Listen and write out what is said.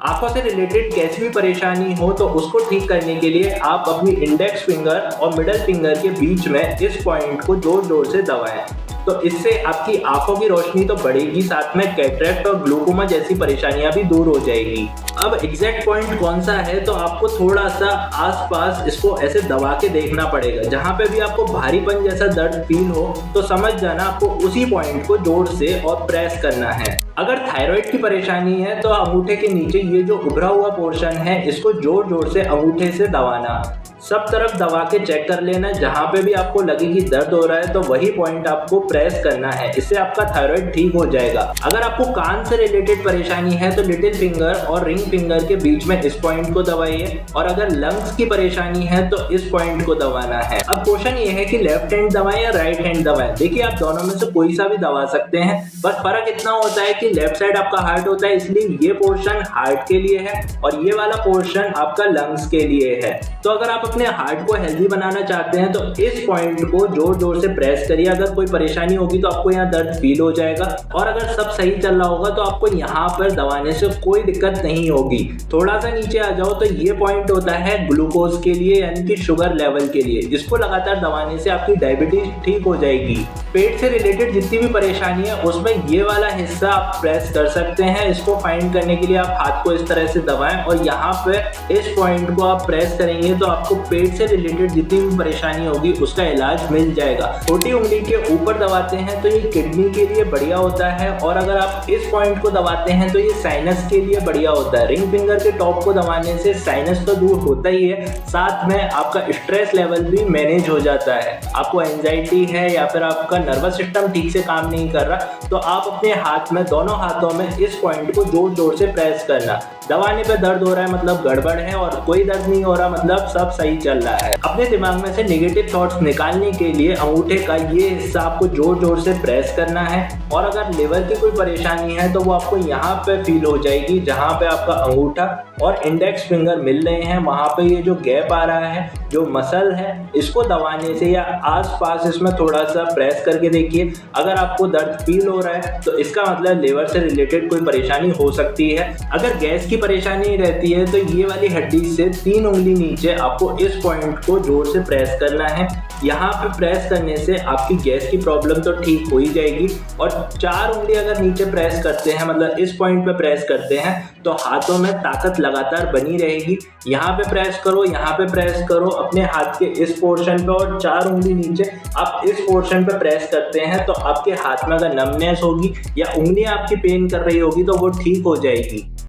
आंखों से रिलेटेड कैसी भी परेशानी हो तो उसको ठीक करने के लिए आप अपनी इंडेक्स फिंगर और मिडल फिंगर के बीच में इस पॉइंट को जोर जोर से दबाएं। तो इससे आपकी आंखों की रोशनी तो बढ़ेगी, साथ में कैटरेक्ट और ग्लूकोमा जैसी परेशानियां भी दूर हो जाएगी। अब एग्जैक्ट पॉइंट कौन सा है, तो आपको थोड़ा सा आसपास इसको ऐसे दबा के देखना पड़ेगा। जहां पे भी आपको भारीपन जैसा दर्द फील हो तो समझ जाना आपको उसी पॉइंट को जोर से और प्रेस करना है। अगर थायराइड की परेशानी है तो अंगूठे के नीचे ये जो उभरा हुआ पोर्शन है इसको जोर जोर से अंगूठे से दबाना, सब तरफ दबा के चेक कर लेना। जहां पे भी आपको लगे कि दर्द हो रहा है तो वही पॉइंट आपको प्रेस करना है, इससे आपका थायराइड ठीक हो जाएगा। अगर आपको कान से रिलेटेड परेशानी है तो लिटिल फिंगर और रिंग फिंगर के बीच में इस पॉइंट को दबाइए, और अगर लंग्स की परेशानी है तो इस पॉइंट को दबाना है। अब क्वेश्चन ये है कि लेफ्ट हैंड दबाएं या राइट हैंड दबाएं। देखिए, आप दोनों में से कोई सा भी दबा सकते हैं, बस फर्क इतना होता है कि लेफ्ट साइड आपका हार्ट होता है, इसलिए ये पोर्शन हार्ट के लिए है और ये वाला पोर्शन आपका लंग्स के लिए है। तो अगर आप अपने हार्ट को हेल्दी बनाना चाहते हैं तो इस पॉइंट को जोर जोर से प्रेस करिए। अगर कोई परेशानी होगी तो आपको यहाँ दर्द फील हो जाएगा, और अगर सब सही चल रहा होगा तो आपको यहाँ पर दबाने से कोई दिक्कत नहीं होगी। थोड़ा सा नीचे आ जाओ तो ये पॉइंट होता है ग्लूकोज के लिए, यानी कि शुगर लेवल के लिए। इसको लगातार दबाने से आपकी डायबिटीज ठीक हो जाएगी। पेट से रिलेटेड जितनी भी परेशानी है उसमें ये वाला हिस्सा आप प्रेस कर सकते हैं। इसको फाइंड करने के लिए आप हाथ को इस तरह से दबाएं और यहाँ पे इस पॉइंट को आप प्रेस करेंगे तो आपको पेट से रिलेटेड जितनी भी परेशानी होगी उसका इलाज मिल जाएगा। छोटी उंगली के ऊपर दबाते हैं तो ये किडनी के लिए बढ़िया होता है, और अगर आप इस पॉइंट को दबाते हैं तो ये साइनस के लिए बढ़िया होता है। रिंग फिंगर के टॉप को दबाने से साइनस तो दूर होता ही है, साथ में आपका स्ट्रेस लेवल भी मैनेज हो जाता है। आपको एंजाइटी है या फिर आपका नर्वस सिस्टम ठीक से काम नहीं कर रहा तो आप अपने हाथ में, दोनों हाथों में इस पॉइंट को जोर जोर से प्रेस करना। दबाने पे दर्द हो रहा है मतलब गड़बड़ है, और कोई दर्द नहीं हो रहा मतलब सब सही चल रहा है। अपने दिमाग में से नेगेटिव थॉट्स निकालने के लिए अंगूठे का ये हिस्सा आपको जोर जोर से प्रेस करना है, और अगर लिवर की कोई परेशानी है तो वो आपको यहाँ पे फील हो जाएगी। जहाँ पे आपका अंगूठा और इंडेक्स फिंगर मिल रहे हैं वहां पे ये जो गैप आ रहा है, जो मसल है, इसको दबाने से या आसपास इसमें थोड़ा सा प्रेस करके देखिए। अगर आपको दर्द फील हो रहा है तो इसका मतलब लिवर से रिलेटेड कोई परेशानी हो सकती है। अगर गैस की परेशानी रहती है तो ये वाली हड्डी से 3 उंगली नीचे आपको इस पॉइंट को जोर से प्रेस करना है। यहाँ पे प्रेस करने से आपकी गैस की प्रॉब्लम तो ठीक हो ही जाएगी, और 4 उंगली अगर नीचे प्रेस करते हैं मतलब इस पॉइंट पे प्रेस करते हैं तो हाथों में ताकत लगातार बनी रहेगी। यहाँ पे प्रेस करो, यहाँ पे प्रेस करो अपने हाथ के इस पोर्शन पे, और 4 उंगली नीचे आप इस पोर्शन पे प्रेस करते हैं तो आपके हाथ में अगर नमनेस होगी या उंगलियां आपकी पेन कर रही होगी तो वो ठीक हो जाएगी।